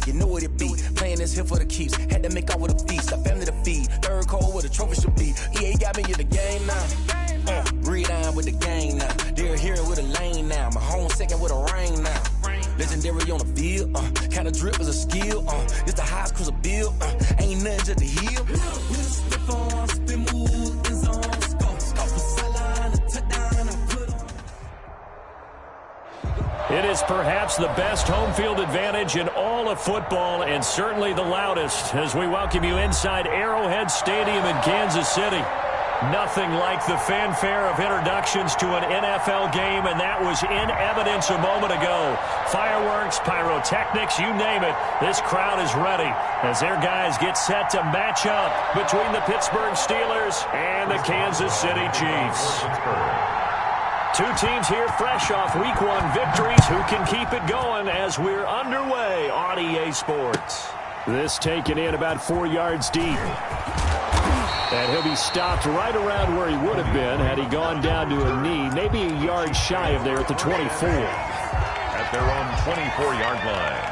you know what it be. Playing this here for the keeps. Had to make out with a feast. A family to feed. Third cold with a trophy should be. EA got me in the game now. Read on with the gang now. They're here with a lane now. My home second with a rain now. Legendary on the field. Kind of drip is a skill. It's the highest cruiser bill. Ain't nothing just to heal. It is perhaps the best home field advantage in all of football, and certainly the loudest, as we welcome you inside Arrowhead Stadium in Kansas City. Nothing like the fanfare of introductions to an NFL game, and that was in evidence a moment ago. Fireworks, pyrotechnics, you name it. This crowd is ready as their guys get set to match up between the Pittsburgh Steelers and the Kansas City Chiefs. Two teams here fresh off Week 1 victories. Who can keep it going as we're underway on EA Sports? This taken in about 4 yards deep. And he'll be stopped right around where he would have been had he gone down to a knee, maybe a yard shy of there at the 24. At their own 24-yard line.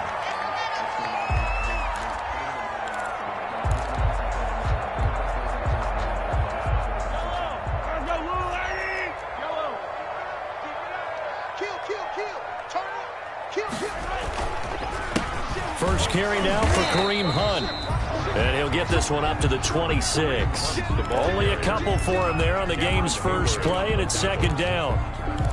First carry now for Kareem Hunt. And he'll get this one up to the 26. Only a couple for him there on the game's first play, and it's second down.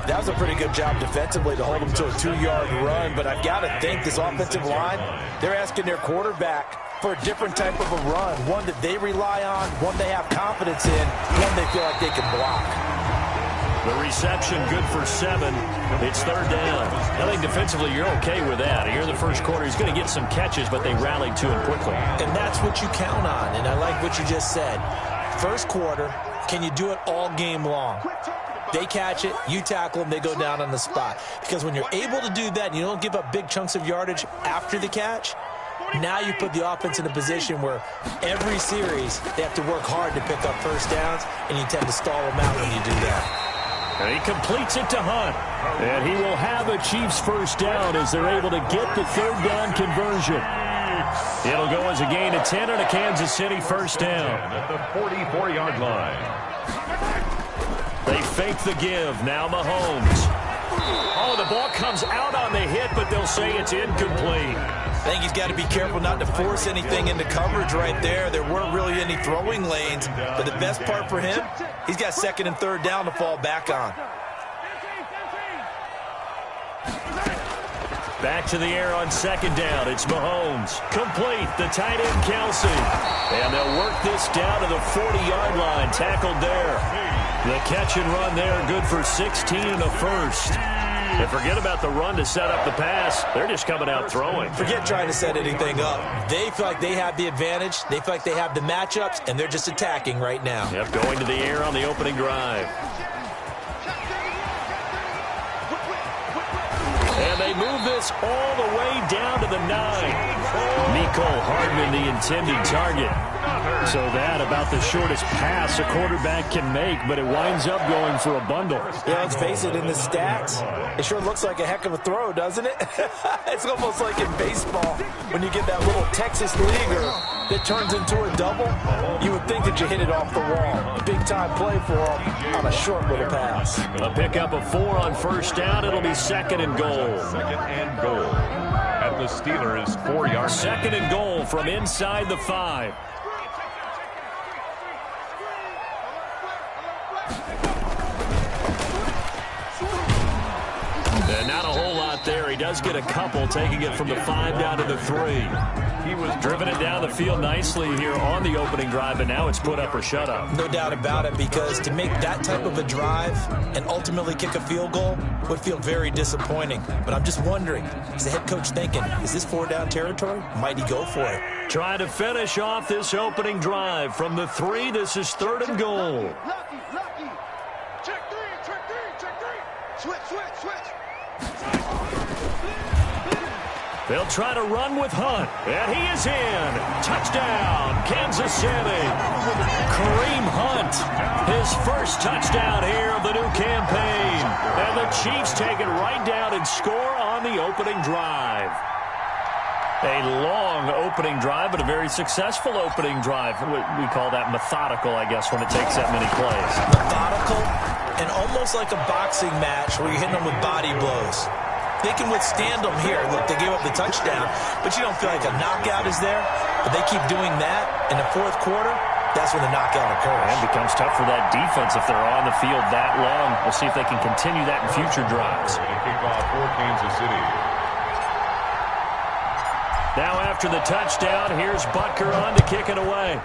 That was a pretty good job defensively to hold him to a 2-yard run, but I've got to think this offensive line, they're asking their quarterback for a different type of a run, one that they rely on, one they have confidence in, one they feel like they can block. The reception good for 7. It's third down. I think defensively you're okay with that. Here in the first quarter, he's going to get some catches, but they rallied to him quickly. And that's what you count on, and I like what you just said. First quarter, can you do it all game long? They catch it, you tackle them, they go down on the spot. Because when you're able to do that and you don't give up big chunks of yardage after the catch, now you put the offense in a position where every series they have to work hard to pick up first downs, and you tend to stall them out when you do that. And he completes it to Hunt. And he will have a Chiefs first down as they're able to get the third down conversion. It'll go as a gain of 10 and a Kansas City first down. At the 44-yard line. They fake the give. Now Mahomes. Oh, the ball comes out on the hit, but they'll say it's incomplete. I think he's got to be careful not to force anything into coverage right there. There weren't really any throwing lanes, but the best part for him, he's got second and third down to fall back on. Back to the air on second down. It's Mahomes. Complete. The tight end, Kelsey. And they'll work this down to the 40-yard line. Tackled there. The catch and run there, good for 16 and a first. And forget about the run to set up the pass. They're just coming out throwing. Forget trying to set anything up. They feel like they have the advantage. They feel like they have the matchups, and they're just attacking right now. Yep, going to the air on the opening drive. And they move this all the way down to the 9. Mecole Hardman, the intended target. So that about the shortest pass a quarterback can make, but it winds up going for a bundle. Yeah, let's face it, in the stats, it sure looks like a heck of a throw, doesn't it? It's almost like in baseball when you get that little Texas leaguer that turns into a double. You would think that you hit it off the wall. Big-time play for him on a short little pass. A pickup of 4 on first down. It'll be second and goal. Second and goal. At the Steelers' 4-yard. Second and goal from inside the 5. And not a whole lot there. He does get a couple, taking it from the 5 down to the 3. He was driven it down the field nicely here on the opening drive, but now it's put up or shut up. No doubt about it, because to make that type of a drive and ultimately kick a field goal would feel very disappointing. But I'm just wondering, is the head coach thinking, is this 4-down territory? Might he go for it? Trying to finish off this opening drive from the 3. This is third and goal. Lucky. Check three. Switch. They'll try to run with Hunt, and he is in. Touchdown, Kansas City. Kareem Hunt, his first touchdown here of the new campaign. And the Chiefs take it right down and score on the opening drive. A long opening drive, but a very successful opening drive. We call that methodical, I guess, when it takes that many plays. Methodical and almost like a boxing match where you're hitting them with body blows. They can withstand them here. Look, they gave up the touchdown, but you don't feel like a knockout is there. But they keep doing that in the fourth quarter. That's when the knockout occurs. And it becomes tough for that defense if they're on the field that long. We'll see if they can continue that in future drives. Kickoff for Kansas City. Now after the touchdown, here's Butker on to kick it away.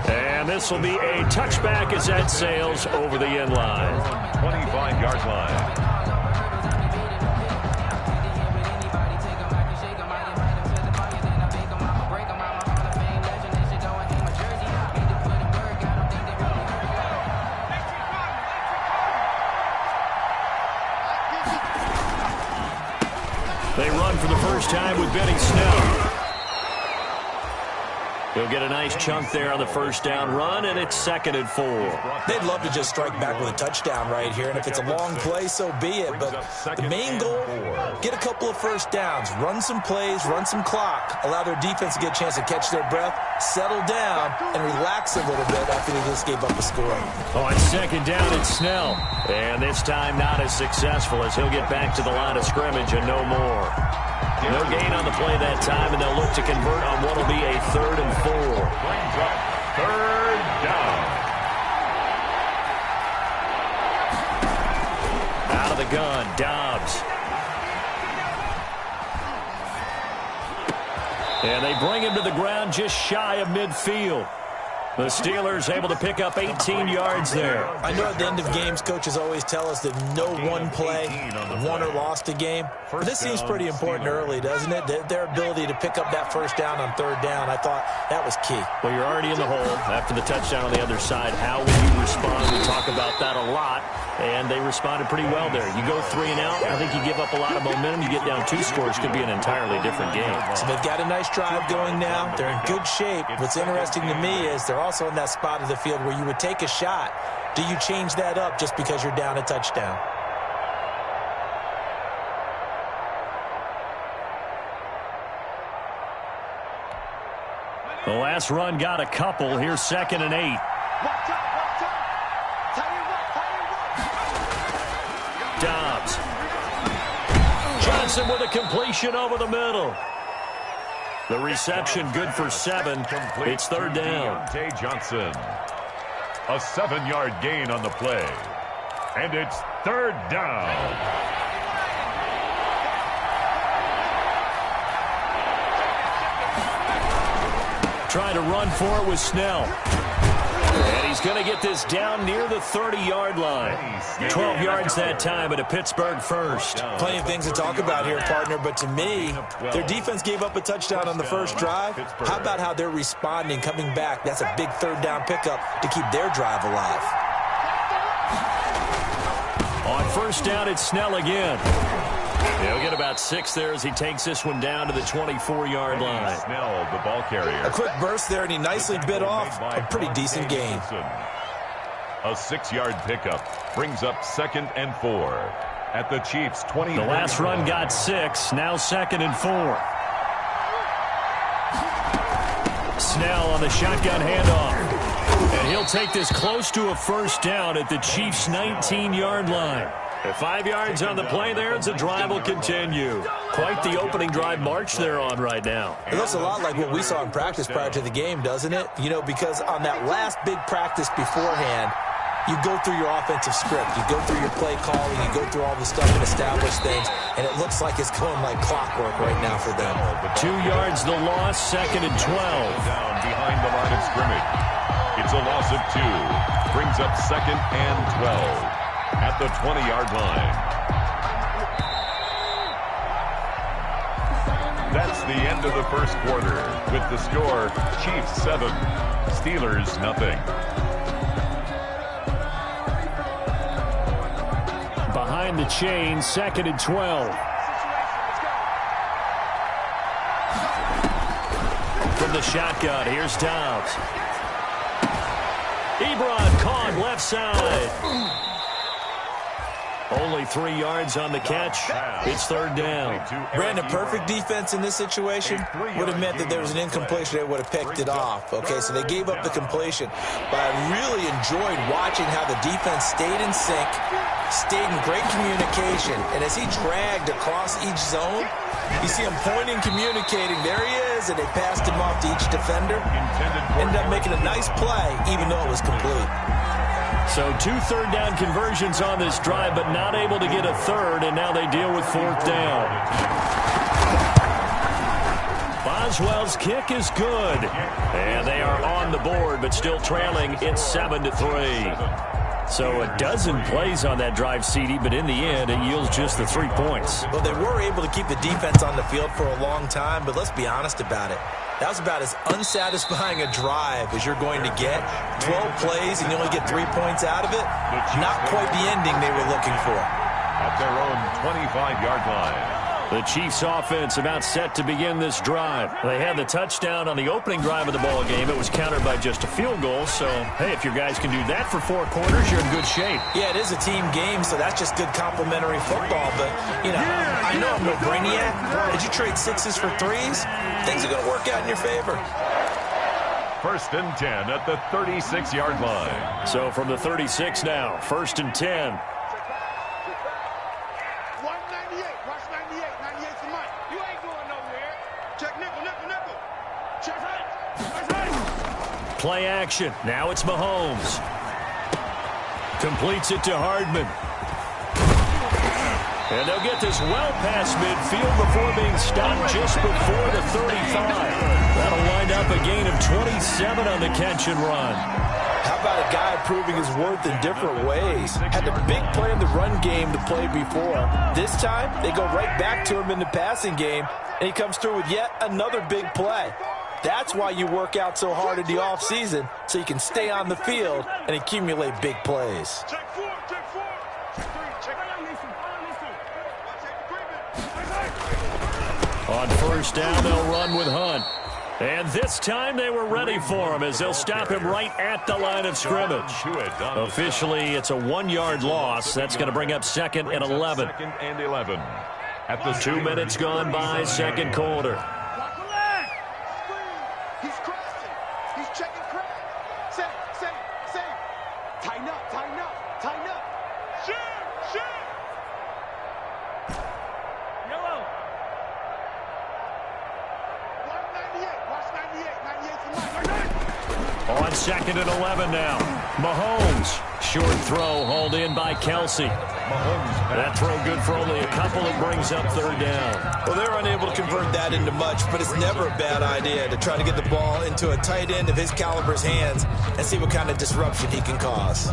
And this will be a touchback as that sails over the end line. 25-yard line. They run for the first time with Benny Snell. He'll get a nice chunk there on the first down run, and it's 2nd and 4. They'd love to just strike back with a touchdown right here, and if it's a long play, so be it. But the main goal, get a couple of first downs, run some plays, run some clock, allow their defense to get a chance to catch their breath, settle down, and relax a little bit after they just gave up a score. On 2nd down, it's Snell. And this time not as successful as he'll get back to the line of scrimmage and no more. No gain on the play that time, and they'll look to convert on what will be a 3rd and 4. Brings up 3rd down. Out of the gun, Dobbs. And they bring him to the ground just shy of midfield. The Steelers able to pick up 18 yards there. I know at the end of games, coaches always tell us that no one play won or lost a game. But this seems pretty important early, doesn't it? Their ability to pick up that first down on 3rd down, I thought that was key. Well, you're already in the hole after the touchdown on the other side. How will you respond? We talk about that a lot, and they responded pretty well there. You go 3 and out, I think you give up a lot of momentum. You get down 2 scores, could be an entirely different game. So they've got a nice drive going now. They're in good shape. What's interesting to me is they're also in that spot of the field where you would take a shot. Do you change that up just because you're down a touchdown? The last run got a couple. Here's 2nd and 8. Dobbs. Johnson with a completion over the middle. The reception good for 7. It's 3rd down. Johnson. A 7-yard gain on the play. And it's 3rd down. Trying to run for it with Snell. And he's going to get this down near the 30-yard line. 12 yards that time at a Pittsburgh first. Plenty of things to talk about here, partner, but to me, their defense gave up a touchdown on the first drive. How about how they're responding, coming back? That's a big 3rd down pickup to keep their drive alive. On 1st down, it's Snell again. He'll get about 6 there as he takes this one down to the 24-yard line. Snell, the ball carrier. A quick burst there, and he nicely bit off a pretty decent gain. A 6-yard pickup brings up 2nd and 4 at the Chiefs' 20. The last run got 6, now 2nd and 4. Snell on the shotgun handoff. And he'll take this close to a 1st down at the Chiefs' 19-yard line. At 5 yards on the play there, as the drive will continue. Quite the opening drive march they're on right now. It looks a lot like what we saw in practice prior to the game, doesn't it? You know, because on that last big practice beforehand, you go through your offensive script. You go through your play calling. You go through all the stuff and establish things. And it looks like it's going like clockwork right now for them. 2 yards the loss, 2nd and 12. Down behind the line of scrimmage. It's a loss of 2. Brings up 2nd and 12 at the 20-yard line. That's the end of the first quarter with the score Chiefs 7, Steelers nothing. Behind the chain, 2nd and 12. From the shotgun, here's Dobbs. Ebron caught left side. Only 3 yards on the catch. It's third down. Brandon, perfect defense in this situation would have meant that there was an incompletion. They would have picked it off. Okay, so they gave up the completion. But I really enjoyed watching how the defense stayed in sync, stayed in great communication. And as he dragged across each zone, you see him pointing, communicating. There he is, and they passed him off to each defender. Ended up making a nice play, even though it was complete. So 2 third-down conversions on this drive, but not able to get a third, and now they deal with fourth down. Boswell's kick is good. And they are on the board, but still trailing. It's 7-3. So a dozen plays on that drive, CD, but in the end, it yields just the 3 points. Well, they were able to keep the defense on the field for a long time, but let's be honest about it. That was about as unsatisfying a drive as you're going to get. 12 plays and you only get 3 points out of it. Not quite the ending they were looking for. At their own 25-yard line. The Chiefs offense about set to begin this drive. They had the touchdown on the opening drive of the ball game. It was countered by just a field goal. So, hey, if your guys can do that for 4 quarters, you're in good shape. Yeah, it is a team game, so that's just good complimentary football. But, you know, I know I'm no brainiac. Did you trade 6s for 3s? Things are going to work out in your favor. First and 10 at the 36-yard line. So from the 36 now, first and 10. Play action. Now it's Mahomes. Completes it to Hardman. And they'll get this well past midfield before being stopped just before the 35. That'll wind up a gain of 27 on the catch and run. How about a guy proving his worth in different ways? Had a big play in the run game to play before. This time, they go right back to him in the passing game, and he comes through with yet another big play. That's why you work out so hard in the offseason, so you can stay on the field and accumulate big plays. On first down, they'll run with Hunt. And this time they were ready for him as they'll stop him right at the line of scrimmage. Officially, it's a 1-yard loss. That's going to bring up 2nd and 11. Second and 11. At the 2 minutes gone by, second quarter. On 2nd and 11 now. Mahomes. Short throw hauled in by Kelsey. That throw good for only a couple. It brings up third down. Well, they're unable to convert that into much, but it's never a bad idea to try to get the ball into a tight end of his caliber's hands and see what kind of disruption he can cause.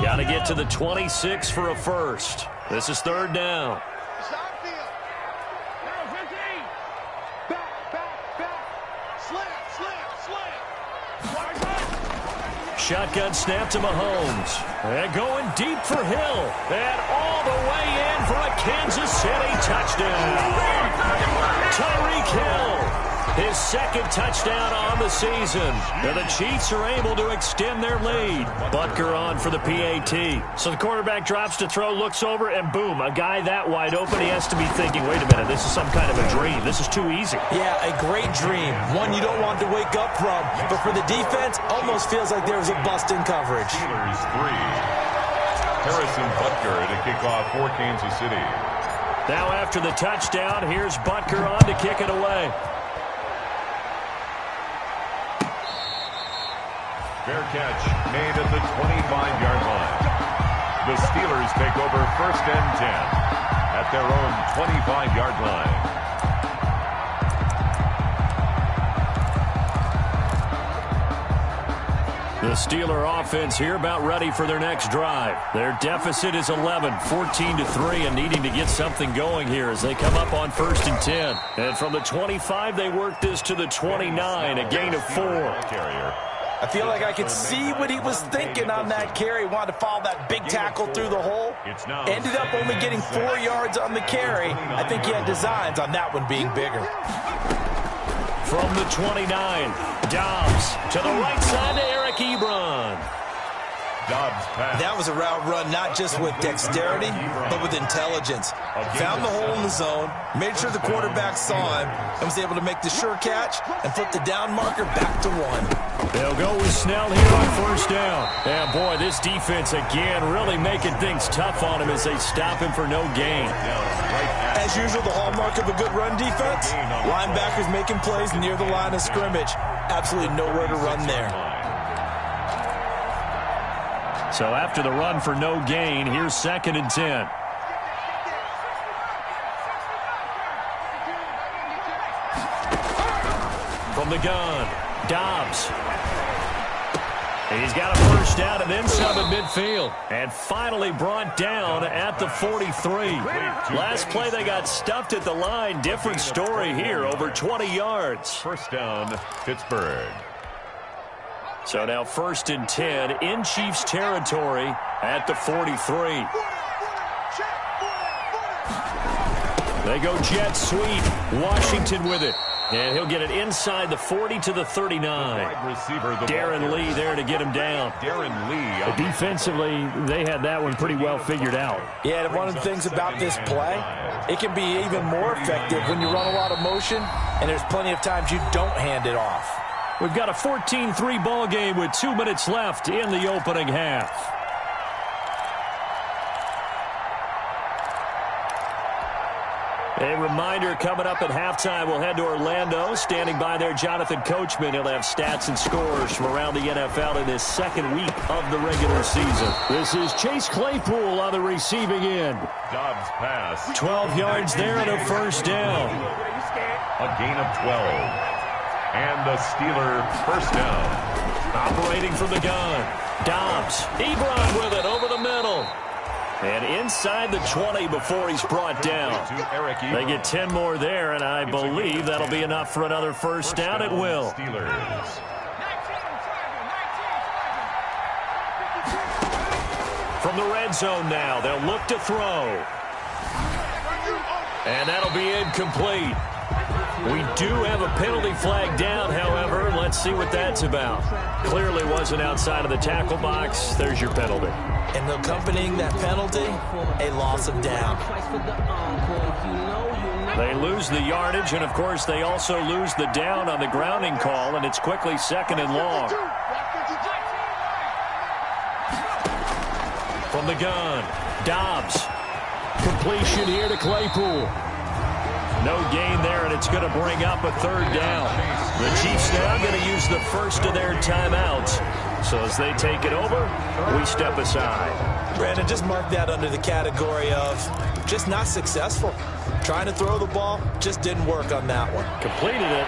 Got to get to the 26 for a first. This is third down. Shotgun snap to Mahomes. And going deep for Hill. And all the way in for a Kansas City touchdown. Tyreek Hill. His 2nd touchdown on the season. And the Chiefs are able to extend their lead. Butker on for the PAT. So the quarterback drops to throw, looks over, and boom, a guy that wide open. He has to be thinking, wait a minute, this is some kind of a dream. This is too easy. Yeah, a great dream. One you don't want to wake up from. But for the defense, almost feels like there was a bust in coverage. Steelers 3. Harrison Butker to kick off for Kansas City. Now after the touchdown, here's Butker on to kick it away. Fair catch made at the 25-yard line. The Steelers take over first and 10 at their own 25-yard line. The Steeler offense here about ready for their next drive. Their deficit is 11, 14-3, and needing to get something going here as they come up on first and 10. And from the 25, they work this to the 29, a gain of 4. I feel like I could see what he was thinking on that carry. Wanted to follow that big tackle through the hole. Ended up only getting 4 yards on the carry. I think he had designs on that one being bigger. From the 29, Dobbs to the right side to Eric Ebron. Dobbs pass. That was a route run not just with dexterity, but with intelligence. Found the hole in the zone, made sure the quarterback saw him, and was able to make the sure catch and flip the down marker back to 1. They'll go with Snell here on first down. And, boy, this defense, again, really making things tough on him as they stop him for no gain. As usual, the hallmark of a good run defense, linebackers making plays near the line of scrimmage. Absolutely nowhere to run there. So after the run for no gain, here's 2nd and 10. From the gun, Dobbs. He's got a first down and then some at midfield. And finally brought down at the 43. Last play they got stuffed at the line. Different story here, over 20 yards. First down, Pittsburgh. So now 1st and 10 in Chiefs territory at the 43. They go jet sweep. Washington with it. And he'll get it inside the 40 to the 39. Darren Lee there to get him down. Darren Lee. Defensively, they had that one pretty well figured out. Yeah, and one of the things about this play, it can be even more effective when you run a lot of motion, and there's plenty of times you don't hand it off. We've got a 14-3 ball game with 2 minutes left in the opening half. A reminder, coming up at halftime, we'll head to Orlando. Standing by there, Jonathan Coachman. He'll have stats and scores from around the NFL in this 2nd week of the regular season. This is Chase Claypool on the receiving end. Dobbs pass. 12 yards there and a first down. A gain of 12. And the Steeler first down. Operating from the gun. Dobbs. Ebron with it over the middle. And inside the 20 before he's brought down. They get 10 more there, and I believe that'll be enough for another first down. It will. Steelers. From the red zone now, they'll look to throw. And that'll be incomplete. We do have a penalty flag down, however. Let's see what that's about. Clearly wasn't outside of the tackle box. There's your penalty. And accompanying that penalty, a loss of down. They lose the yardage, and, of course, they also lose the down on the grounding call, and it's quickly 2nd and long. From the gun, Dobbs. Completion here to Claypool. No gain there, and it's going to bring up a 3rd down. The Chiefs now going to use the first of their timeouts. So as they take it over, we step aside. Brandon, just mark that under the category of just not successful. Trying to throw the ball, just didn't work on that one. Completed it.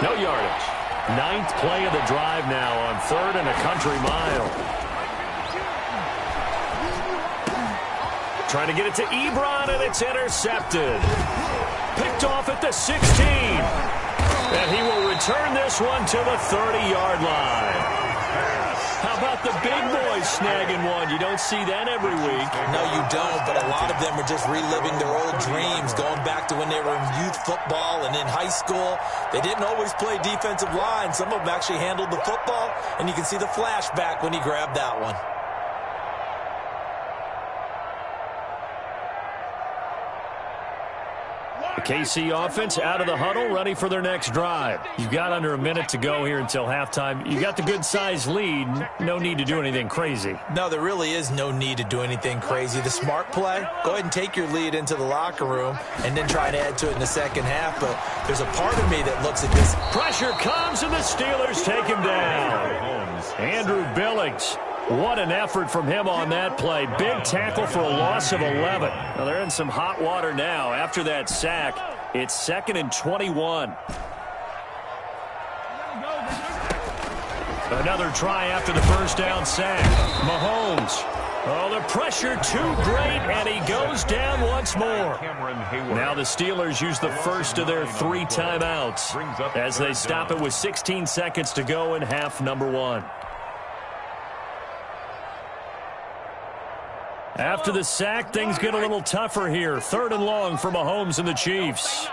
No yardage. 9th play of the drive now on 3rd and a country mile. Trying to get it to Ebron, and it's intercepted. Picked off at the 16. And he will return this one to the 30-yard line. How about the big boys snagging one? You don't see that every week. No, you don't, but a lot of them are just reliving their old dreams, going back to when they were in youth football and in high school. They didn't always play defensive line. Some of them actually handled the football, and you can see the flashback when he grabbed that one. The KC offense out of the huddle, ready for their next drive. You've got under a minute to go here until halftime. You got the good-sized lead. No need to do anything crazy. No, there really is no need to do anything crazy. The smart play, go ahead and take your lead into the locker room and then try to add to it in the 2nd half. But there's a part of me that looks at this. Pressure comes, and the Steelers take him down. Andrew Billings. What an effort from him on that play. Big tackle for a loss of 11. Well, they're in some hot water now. After that sack, it's 2nd and 21. Another try after the first down sack. Mahomes. Oh, the pressure too great, and he goes down once more. Now the Steelers use the first of their 3 timeouts as they stop it with 16 seconds to go in half number 1. After the sack, things get a little tougher here. 3rd and long for Mahomes and the Chiefs.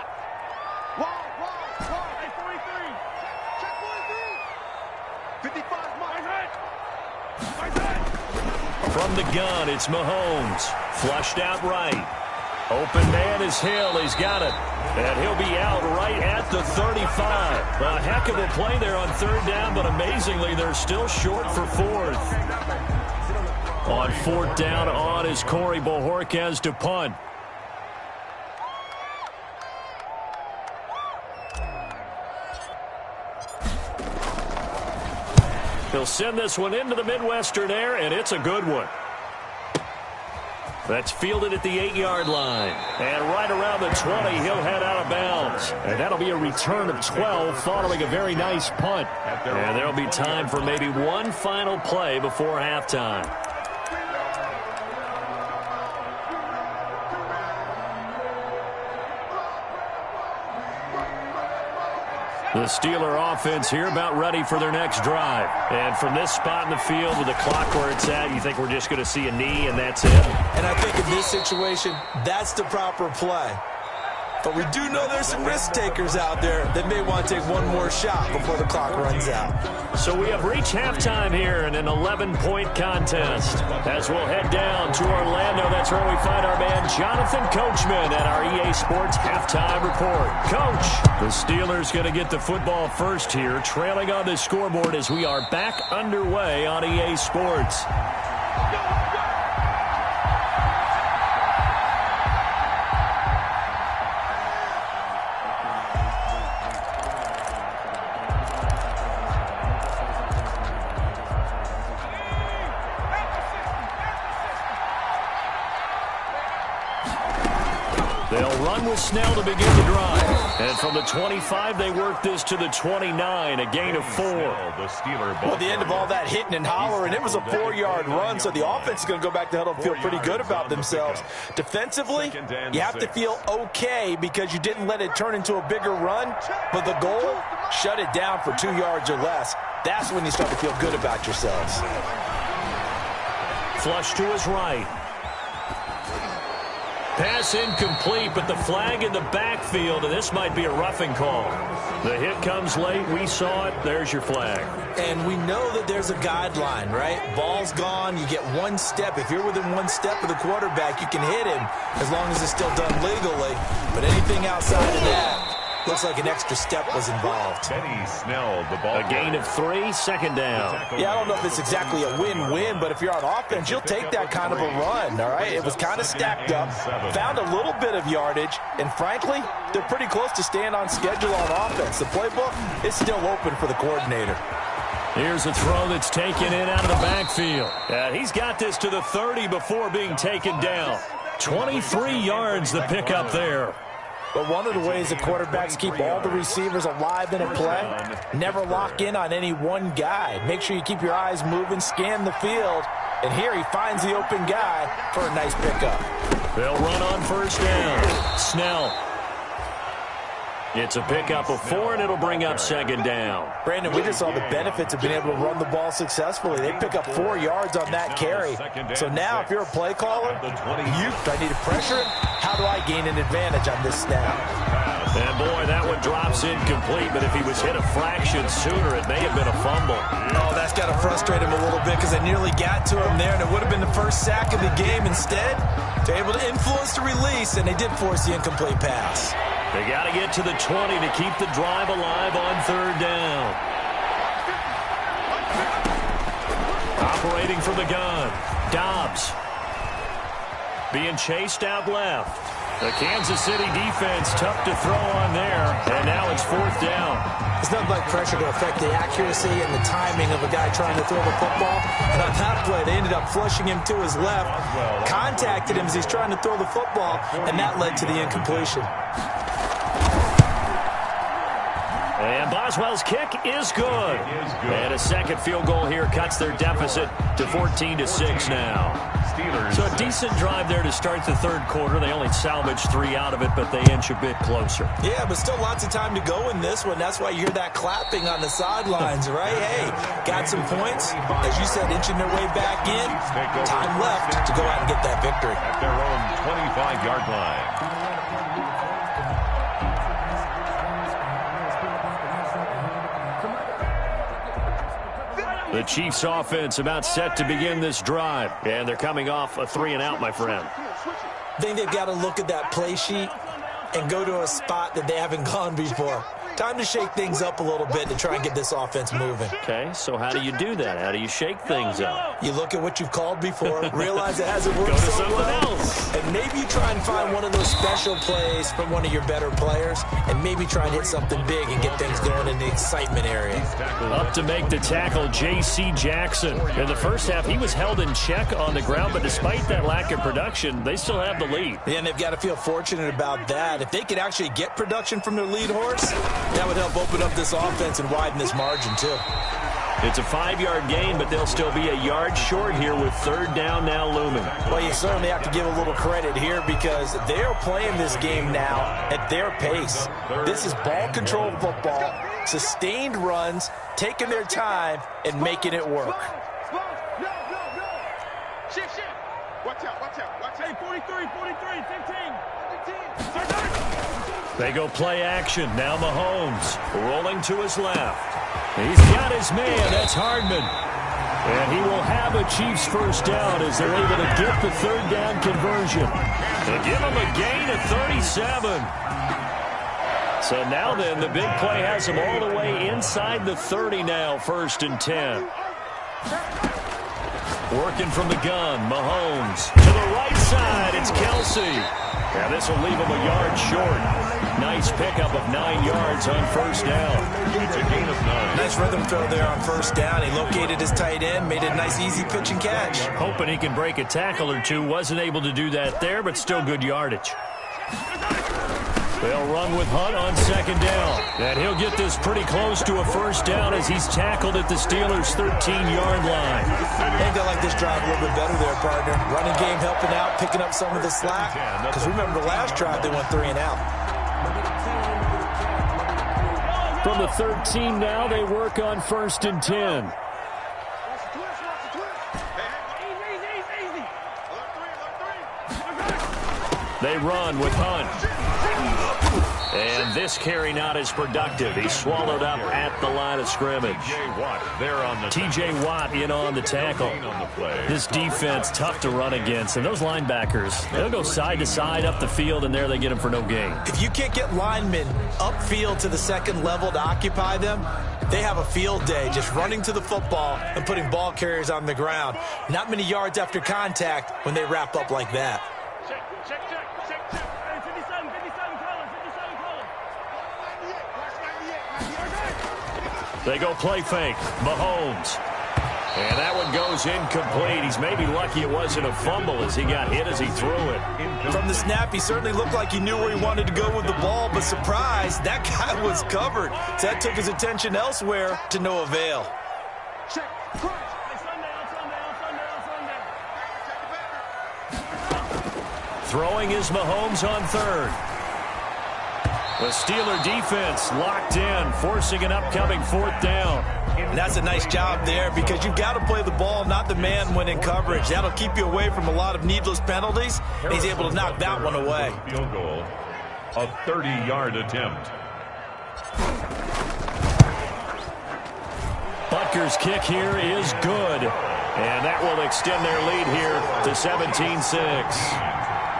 From the gun, it's Mahomes. Flushed out right. Open man is Hill. He's got it. And he'll be out right at the 35. A heck of a play there on third down, but amazingly, they're still short for fourth. On fourth down, on is Corey Bojorquez to punt. He'll send this one into the Midwestern air, and it's a good one. That's fielded at the 8-yard line. And right around the 20, he'll head out of bounds. And that'll be a return of 12 following a very nice punt. And there'll be time for maybe one final play before halftime. The Steeler offense here about ready for their next drive. And from this spot in the field with the clock where it's at, you think we're just going to see a knee and that's it? And I think in this situation, that's the proper play. But we do know there's some risk takers out there that may want to take one more shot before the clock runs out. So we have reached halftime here in an 11-point contest. As we'll head down to Orlando, that's where we find our man Jonathan Coachman at our EA Sports Halftime Report. Coach, the Steelers going to get the football first here, trailing on the scoreboard as we are back underway on EA Sports. They'll run with Snell to begin the drive. And from the 25, they work this to the 29, a gain of 4. Well, at the end of all that hitting and hollering, it was a 4-yard run, so the offense is going to go back to huddle and feel pretty good about themselves. Defensively, you have to feel okay because you didn't let it turn into a bigger run, but the goal, shut it down for 2 yards or less. That's when you start to feel good about yourselves. Flush to his right. Pass incomplete, but the flag in the backfield, and this might be a roughing call. The hit comes late. We saw it. There's your flag. And we know that there's a guideline, right? Ball's gone. You get one step. If you're within one step of the quarterback, you can hit him as long as it's still done legally. But anything outside of that, looks like an extra step was involved. A gain of 3, second down. Yeah, I don't know if it's exactly a win-win, but if you're on offense, you'll take that kind of a run, all right? It was kind of stacked up, found a little bit of yardage, and frankly, they're pretty close to staying on schedule on offense. The playbook is still open for the coordinator. Here's a throw that's taken in out of the backfield. He's got this to the 30 before being taken down. 23 yards the pickup there. But one of the ways the quarterbacks keep all the receivers alive in a play, never lock in on any one guy. Make sure you keep your eyes moving, scan the field, and here he finds the open guy for a nice pickup. They'll run on first down. Snell. It's a pickup of 4, and it'll bring up second down. Brandon, we just saw the benefits of being able to run the ball successfully. They pick up 4 yards on that carry. So now if you're a play caller, do I need to pressure him? How do I gain an advantage on this snap? And boy, that one drops incomplete, but if he was hit a fraction sooner, it may have been a fumble. Oh, that's got to frustrate him a little bit because I nearly got to him there, and it would have been the first sack of the game. Instead, they're able to influence the release, and they did force the incomplete pass. They got to get to the 20 to keep the drive alive on third down. Operating from the gun, Dobbs. Being chased out left. The Kansas City defense tough to throw on there, and now it's fourth down. It's nothing like pressure to affect the accuracy and the timing of a guy trying to throw the football. And on that play, they ended up flushing him to his left, contacted him as he's trying to throw the football, and that led to the incompletion. And Boswell's kick is good. And a second field goal here cuts their deficit to 14-6 now. So a decent drive there to start the third quarter. They only salvaged 3 out of it, but they inch a bit closer. Yeah, but still lots of time to go in this one. That's why you hear that clapping on the sidelines, right? Hey, got some points. As you said, inching their way back in. Time left to go out and get that victory. At their own 25-yard line. The Chiefs offense about set to begin this drive. And they're coming off a 3-and-out, my friend. I think they've got to look at that play sheet and go to a spot that they haven't gone before. Time to shake things up a little bit to try and get this offense moving. Okay, so how do you do that? How do you shake things up? You look at what you've called before, realize it hasn't worked Go to so something well, else. and maybe you try and find one of those special plays from one of your better players, and maybe try and hit something big and get things going in the excitement area. Up to make the tackle, J.C. Jackson. In the first half, he was held in check on the ground, but despite that lack of production, they still have the lead. Yeah, and they've got to feel fortunate about that. If they could actually get production from their lead horse, that would help open up this offense and widen this margin too. It's a 5-yard gain, but they'll still be a yard short here with 3rd down now looming. Well, you certainly have to give a little credit here because they're playing this game now at their pace. This is ball control football, sustained runs, taking their time, and making it work. Shift. Watch out. Hey, 43, 15. They go play action. Now Mahomes rolling to his left. He's got his man. That's Hardman. And he will have a Chiefs first down as they're able to get the 3rd down conversion. They give him a gain of 37. So now then, the big play has him all the way inside the 30 now, 1st and 10. Working from the gun, Mahomes. To the right side, it's Kelsey. Now this will leave him a yard short. Nice pickup of 9 yards on 1st down. It's a gain of 9. Nice rhythm throw there on 1st down. He located his tight end, made it a nice easy pitch and catch. Hoping he can break a tackle or two. Wasn't able to do that there, but still good yardage. They'll run with Hunt on 2nd down. And he'll get this pretty close to a 1st down as he's tackled at the Steelers' 13-yard line. I think they like this drive a little bit better there, partner. Running game helping out, picking up some of the slack. Because remember, the last drive they went 3-and-out. From the 13 now, they work on 1st and 10. They run with Hunt. And this carry not as productive. He's swallowed up at the line of scrimmage. T.J. Watt in on the tackle. This defense, tough to run against. And those linebackers, they'll go side to side up the field, and there they get him for no gain. If you can't get linemen upfield to the 2nd level to occupy them, they have a field day just running to the football and putting ball carriers on the ground. Not many yards after contact when they wrap up like that. Check. Hey, 57, Collins. They go play fake. Mahomes. And that one goes incomplete. He's maybe lucky it wasn't a fumble as he got hit as he threw it. From the snap, he certainly looked like he knew where he wanted to go with the ball, but surprise, that guy was covered. So that took his attention elsewhere to no avail. Check. Throwing is Mahomes on 3rd. The Steeler defense locked in, forcing an upcoming 4th down. And that's a nice job there because you've got to play the ball, not the man when in coverage. That'll keep you away from a lot of needless penalties. And he's able to knock that one away. Field goal, a 30-yard attempt. Butker's kick here is good. And that will extend their lead here to 17-6.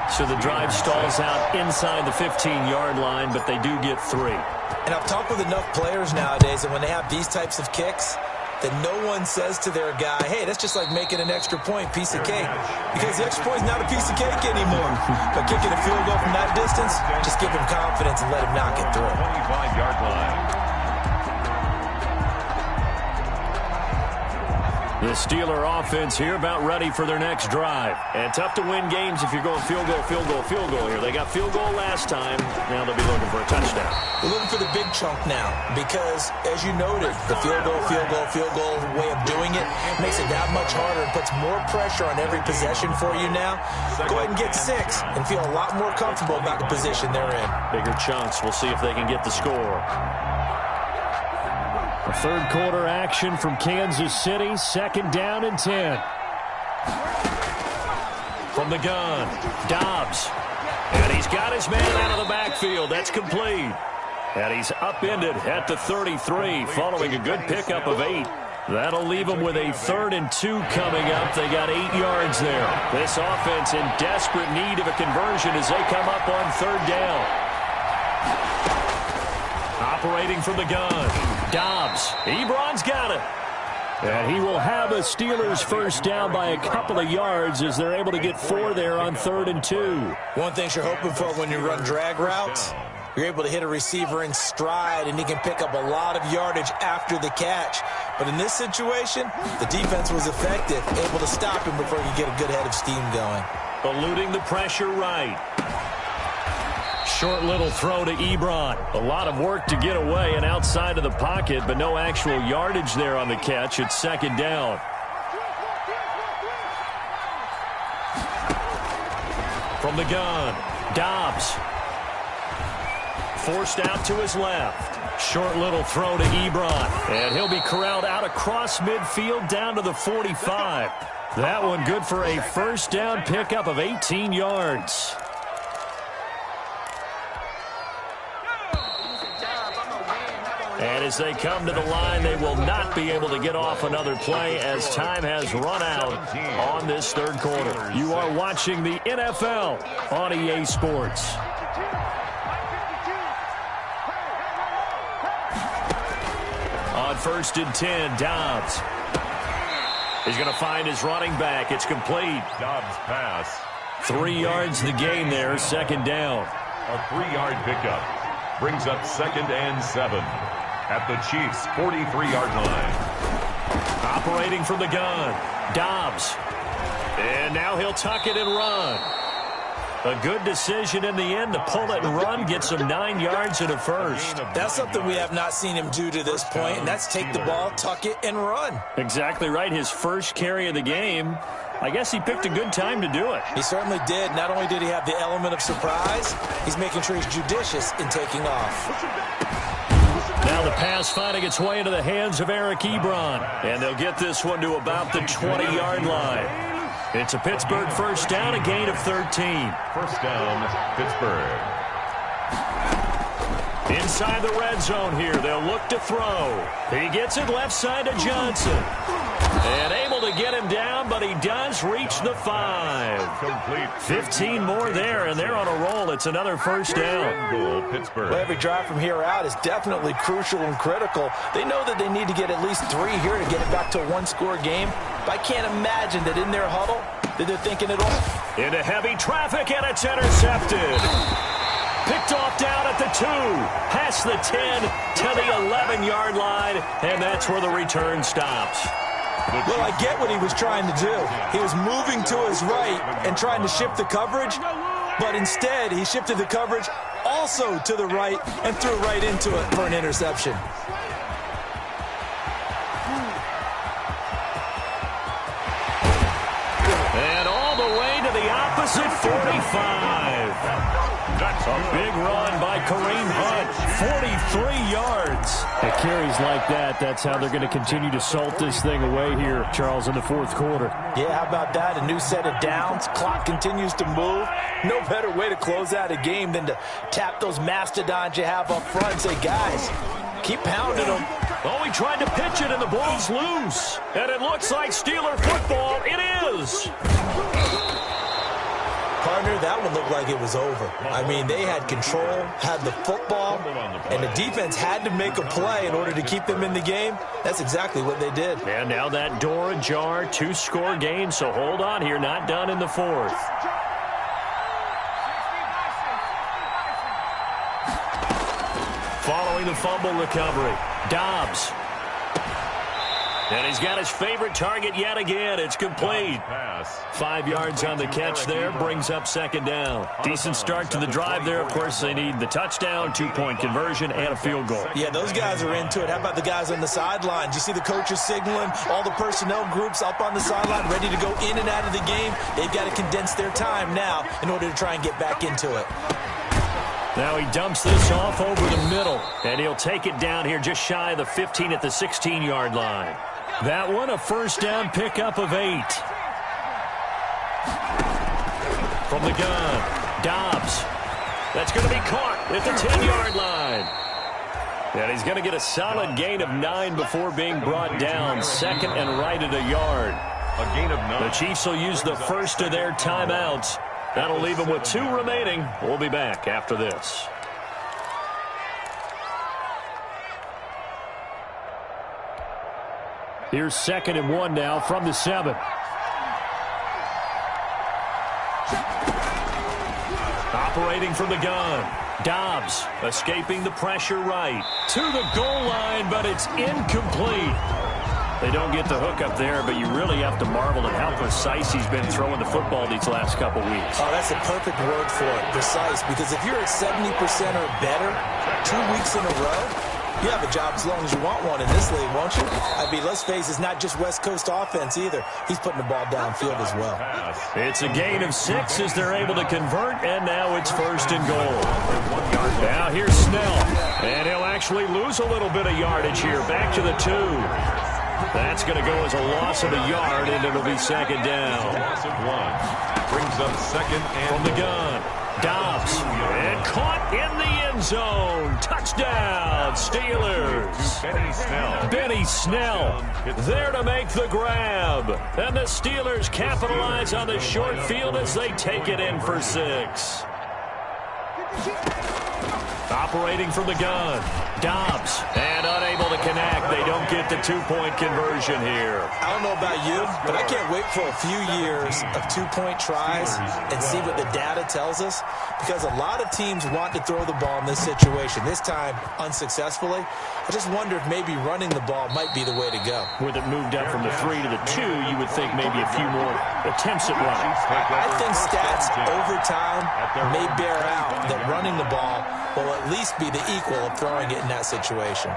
So the drive stalls out inside the 15-yard line, but they do get 3. And I've talked with enough players nowadays that when they have these types of kicks, that no one says to their guy, hey, that's just like making an extra point, piece of cake. Because the extra point is not a piece of cake anymore. But kicking a field goal from that distance, just give him confidence and let him knock it through. 25-yard line. The Steeler offense here about ready for their next drive. And tough to win games if you're going field goal here. They got field goal last time. Now they'll be looking for a touchdown. We're looking for the big chunk now because, as you noted, the field goal way of doing it makes it that much harder and puts more pressure on every possession for you now. Go ahead and get 6 and feel a lot more comfortable about the position they're in. Bigger chunks. We'll see if they can get the score. A 3rd quarter action from Kansas City. 2nd down and 10. From the gun, Dobbs. And he's got his man out of the backfield. That's complete. And he's upended at the 33 following a good pickup of 8. That'll leave them with a 3rd and 2 coming up. They got 8 yards there. This offense in desperate need of a conversion as they come up on 3rd down. Operating from the gun. Dobbs. Ebron's got it. And he will have a Steelers first down by a couple of yards as they're able to get 4 there on 3rd and 2. One thing you're hoping for when you run drag routes, you're able to hit a receiver in stride, and he can pick up a lot of yardage after the catch. But in this situation, the defense was effective, able to stop him before you get a good head of steam going. Eluding the pressure right. Short little throw to Ebron. A lot of work to get away and outside of the pocket, but no actual yardage there on the catch. It's 2nd down. From the gun, Dobbs. Forced out to his left. Short little throw to Ebron. And he'll be corralled out across midfield down to the 45. That one good for a first down pickup of 18 yards. And as they come to the line, they will not be able to get off another play as time has run out on this 3rd quarter. You are watching the NFL on EA Sports. On 1st and 10, Dobbs. He's going to find his running back. It's complete. Dobbs pass. 3 yards the gain there, 2nd down. A 3-yard pickup brings up 2nd and 7 at the Chiefs' 43-yard line. Operating from the gun, Dobbs. And now he'll tuck it and run. A good decision in the end to pull it and run, get some 9 yards and a first. That's something we have not seen him do to this point, and that's take the ball, tuck it, and run. Exactly right. His first carry of the game. I guess he picked a good time to do it. He certainly did. Not only did he have the element of surprise, he's making sure he's judicious in taking off. Now the pass finding its way into the hands of Eric Ebron. And they'll get this one to about the 20-yard line. It's a Pittsburgh first down, a gain of 13. First down, Pittsburgh. Inside the red zone here, they'll look to throw. He gets it left side to Johnson. And able to get him down, but he does reach the 5. Complete. 15 more there, and they're on a roll. It's another first down. Goal, Pittsburgh. Well, every drive from here out is definitely crucial and critical. They know that they need to get at least 3 here to get it back to a 1-score game. But I can't imagine that in their huddle that they're thinking it all. Into heavy traffic, and it's intercepted. Picked off down at the 2, past the 10 to the 11-yard line, and that's where the return stops. Well, I get what he was trying to do. He was moving to his right and trying to shift the coverage, but instead he shifted the coverage also to the right and threw right into it for an interception. And all the way to the opposite 45. That's a big run by Kareem Hunt. 43 yards. At carries like that, that's how they're going to continue to salt this thing away here, Charles, in the 4th quarter. Yeah, how about that? A new set of downs. Clock continues to move. No better way to close out a game than to tap those mastodons you have up front and say, guys, keep pounding them. Oh, he tried to pitch it, and the ball's loose. And it looks like Steeler football. It is. Partner, that one looked like it was over. I mean, they had control, had the football, and the defense had to make a play in order to keep them in the game. That's exactly what they did. And now that door ajar, 2-score game, so hold on here, not done in the 4th. Following the fumble recovery, Dobbs. And he's got his favorite target yet again. It's complete. 5 yards on the catch there, brings up 2nd down. Decent start to the drive there. Of course, they need the touchdown, 2-point conversion, and a field goal. Yeah, those guys are into it. How about the guys on the sidelines? You see the coaches signaling, all the personnel groups up on the sideline ready to go in and out of the game. They've got to condense their time now in order to try and get back into it. Now he dumps this off over the middle, and he'll take it down here just shy of the 15 at the 16-yard line. That one, a first down pickup of 8. From the gun, Dobbs. That's going to be caught at the 10-yard line. And he's going to get a solid gain of 9 before being brought down. Second and right at a yard. A gain of 9. The Chiefs will use the first of their timeouts. That'll leave them with 2 remaining. We'll be back after this. Here's 2nd and 1 now from the 7. Operating from the gun. Dobbs escaping the pressure right. To the goal line, but it's incomplete. They don't get the hook up there, but you really have to marvel at how precise he's been throwing the football these last couple weeks. Oh, that's a perfect word for it, precise. Because if you're at 70% or better 2 weeks in a row, you have a job as long as you want one in this league, won't you? I mean, let's face it, it's not just West Coast offense either. He's putting the ball downfield as well. It's a gain of 6 as they're able to convert, and now it's 1st and goal. Now here's Snell, and he'll actually lose a little bit of yardage here. Back to the 2. That's going to go as a loss of a yard, and it'll be 2nd down. Loss of 1. Brings up 2nd and from the gun. Dobbs, and caught in the end zone. Touchdown, Steelers. Benny Snell there to make the grab. And the Steelers capitalize on the short field as they take it in for 6. Operating from the gun. Dobbs, and unable to connect. They don't get the 2-point conversion here. I don't know about you, but I can't wait for a few years of 2-point tries and see what the data tells us, because a lot of teams want to throw the ball in this situation. This time, unsuccessfully. I just wonder if maybe running the ball might be the way to go. With it moved up from the 3 to the 2, you would think maybe a few more attempts at running. I think stats over time may bear out that running the ball will at least be the equal of throwing it in that situation.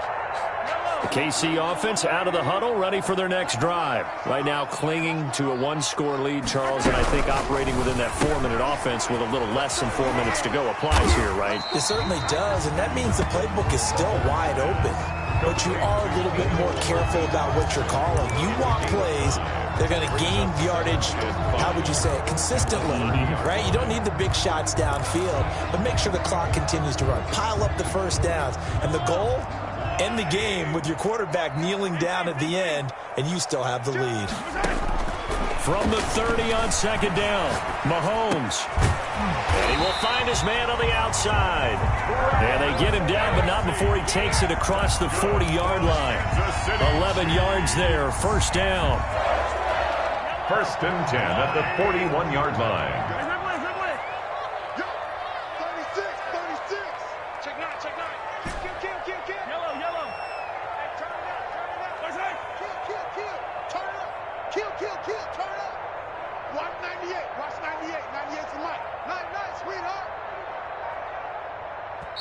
The KC offense out of the huddle, ready for their next drive. Right now clinging to a 1-score lead, Charles, and I think operating within that 4-minute offense with a little less than 4 minutes to go applies here, right? It certainly does, and that means the playbook is still wide open. But you are a little bit more careful about what you're calling. You want plays they're going to gain yardage, how would you say it, consistently, right? You don't need the big shots downfield, but make sure the clock continues to run. Pile up the first downs. And the goal, end the game with your quarterback kneeling down at the end, and you still have the lead. From the 30 on 2nd down, Mahomes. And he will find his man on the outside. And they get him down, but not before he takes it across the 40-yard line. 11 yards there, 1st down. 1st and 10 at the 41-yard line.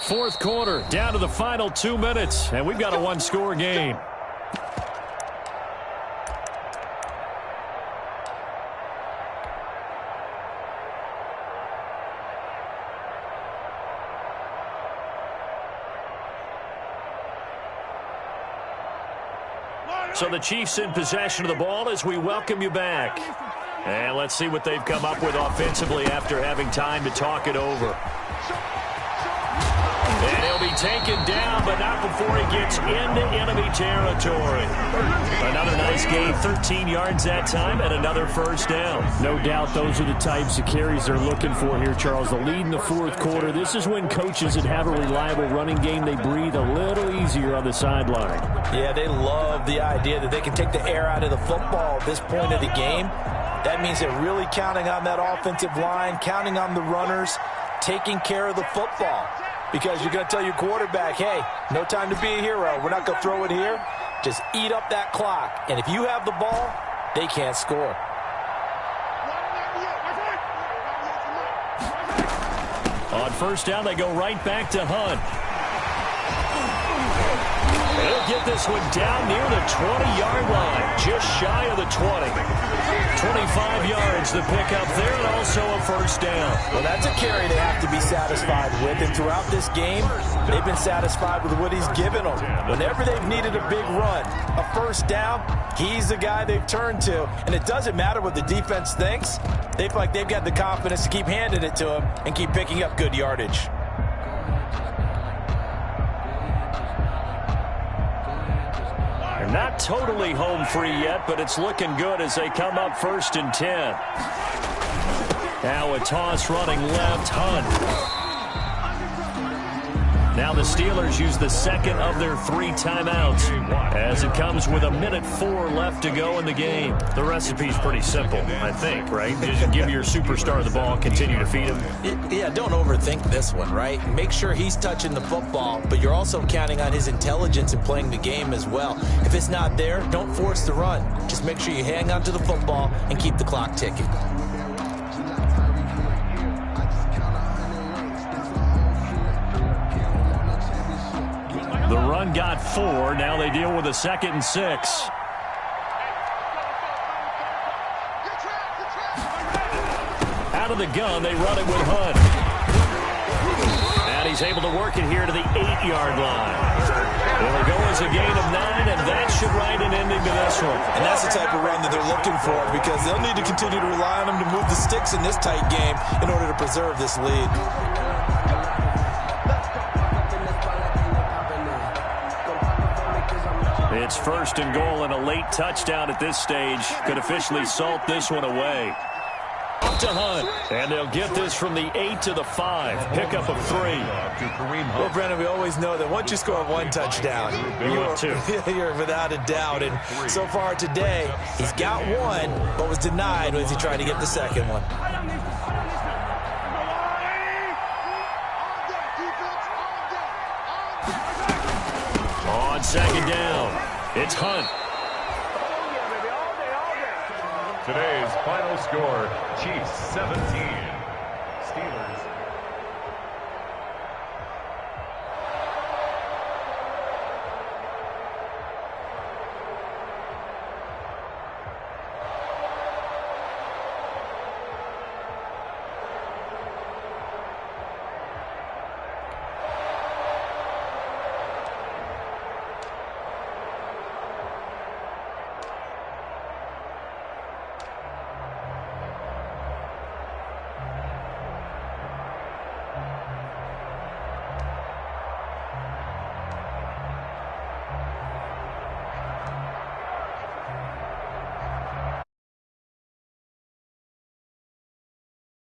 Fourth quarter, down to the final 2 minutes, and we've got a 1-score game. So the Chiefs in possession of the ball as we welcome you back. And let's see what they've come up with offensively after having time to talk it over. And he'll be taken down, but not before he gets into enemy territory. Another nice gain, 13 yards that time, and another 1st down. No doubt those are the types of carries they're looking for here, Charles. The lead in the fourth quarter. This is when coaches that have a reliable running game, they breathe a little easier on the sideline. Yeah, they love the idea that they can take the air out of the football at this point of the game. That means they're really counting on that offensive line, counting on the runners, taking care of the football. Because you're going to tell your quarterback, hey, no time to be a hero. We're not going to throw it here. Just eat up that clock. And if you have the ball, they can't score. On 1st down, they go right back to Hunt. They'll get this one down near the 20-yard line, just shy of the 20. 25 yards the pickup there, and also a 1st down. Well, that's a carry they have to be satisfied with, and throughout this game, they've been satisfied with what he's given them. Whenever they've needed a big run, a 1st down, he's the guy they've turned to, and it doesn't matter what the defense thinks. They feel like they've got the confidence to keep handing it to him and keep picking up good yardage. Not totally home free yet, but it's looking good as they come up 1st and 10. Now a toss running left, Hunt. Now the Steelers use the second of their 3 timeouts as it comes with 1:04 left to go in the game. The recipe's pretty simple, I think, right? Just give your superstar the ball, continue to feed him. Yeah, don't overthink this one, right? Make sure he's touching the football, but you're also counting on his intelligence in playing the game as well. If it's not there, don't force the run. Just make sure you hang on to the football and keep the clock ticking. The run got 4. Now they deal with a 2nd and 6. Out of the gun, they run it with Hunt. And he's able to work it here to the 8-yard line. It'll go as a gain of 9, and that should write an ending to this one. And that's the type of run that they're looking for because they'll need to continue to rely on him to move the sticks in this tight game in order to preserve this lead. It's 1st and goal, and a late touchdown at this stage could officially salt this one away. Up to Hunt, and they'll get this from the 8 to the 5. Pickup of 3. Well, Brennan, we always know that once you score 1 touchdown, you're without a doubt. And so far today, he's got 1, but was denied as he tried to get the second one. On 2nd down, it's Hunt. Today's final score, Chiefs 17, Steelers